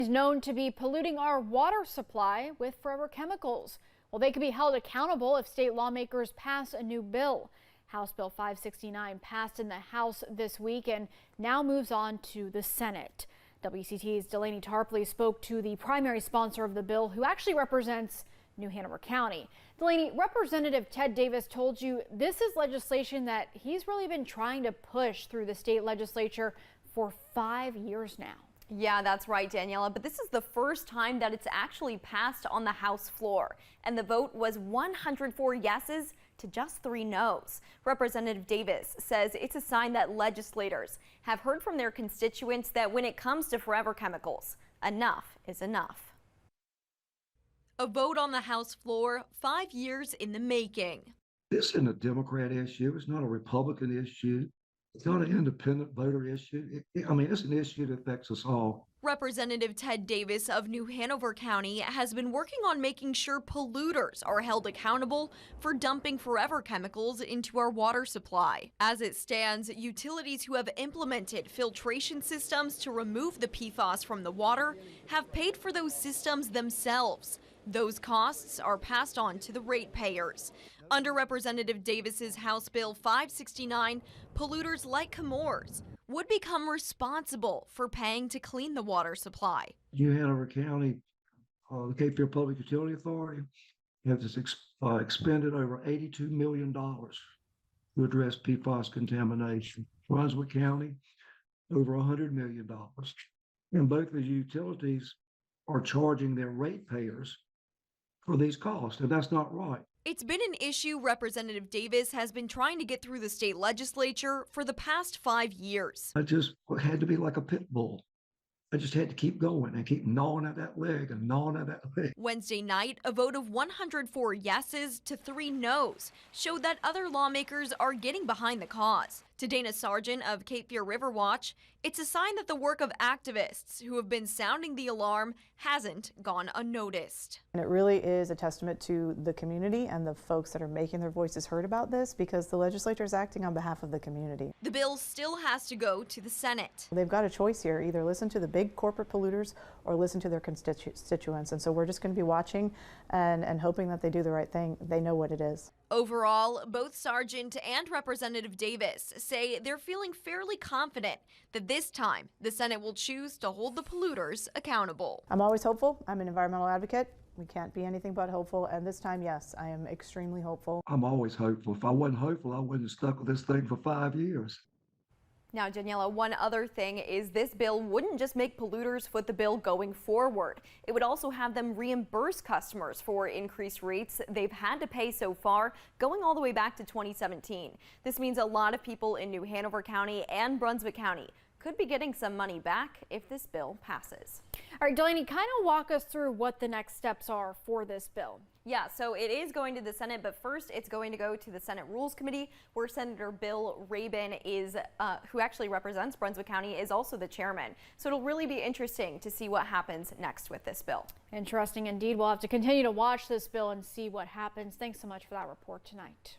Is known to be polluting our water supply with forever chemicals. Well, they could be held accountable if state lawmakers pass a new bill. House Bill 569 passed in the House this week and now moves on to the Senate. WCT's Delaney Tarpley spoke to the primary sponsor of the bill, who actually represents New Hanover County. Delaney, Representative Ted Davis told you this is legislation that he's really been trying to push through the state legislature for 5 years now. Yeah, that's right, Daniela, but this is the first time that it's actually passed on the House floor, and the vote was 104 yeses to just 3 noes. Representative Davis says it's a sign that legislators have heard from their constituents that when it comes to forever chemicals, enough is enough. A vote on the House floor, 5 years in the making. This isn't a Democrat issue. It's not a Republican issue. It's not an independent voter issue. It's an issue that affects us all. Representative Ted Davis of New Hanover County has been working on making sure polluters are held accountable for dumping forever chemicals into our water supply. As it stands, utilities who have implemented filtration systems to remove the PFAS from the water have paid for those systems themselves. Those costs are passed on to the ratepayers. Under Representative Davis's House Bill 569, polluters like Chemours would become responsible for paying to clean the water supply. New Hanover County, the Cape Fear Public Utility Authority, has expended over $82 million to address PFAS contamination. Brunswick County, over $100 million. And both of the utilities are charging their ratepayers for these costs, and that's not right. It's been an issue Representative Davis has been trying to get through the state legislature for the past 5 years. I just had to be like a pit bull. I just had to keep going and keep gnawing at that leg and gnawing at that leg. Wednesday night, a vote of 104 yeses to 3 noes showed that other lawmakers are getting behind the cause. To Dana Sargent of Cape Fear River Watch, it's a sign that the work of activists who have been sounding the alarm hasn't gone unnoticed. And it really is a testament to the community and the folks that are making their voices heard about this, because the legislature is acting on behalf of the community. The bill still has to go to the Senate. They've got a choice here: either listen to the big corporate polluters or listen to their constituents. And so we're just going to be watching and hoping that they do the right thing. They know what it is. Overall, both Sargent and Representative Davis say they're feeling fairly confident that this time the Senate will choose to hold the polluters accountable. I'm always hopeful. I'm an environmental advocate. We can't be anything but hopeful. And this time, yes, I am extremely hopeful. I'm always hopeful. If I wasn't hopeful, I wouldn't have stuck with this thing for 5 years. Now, Daniela, one other thing is this bill wouldn't just make polluters foot the bill going forward. It would also have them reimburse customers for increased rates they've had to pay so far, going all the way back to 2017. This means a lot of people in New Hanover County and Brunswick County could be getting some money back if this bill passes. All right, Delaney, kind of walk us through what the next steps are for this bill. Yeah, so it is going to the Senate, but first it's going to go to the Senate Rules Committee, where Senator Bill Rabin is, who actually represents Brunswick County, is also the chairman. So it'll really be interesting to see what happens next with this bill. Interesting indeed. We'll have to continue to watch this bill and see what happens. Thanks so much for that report tonight.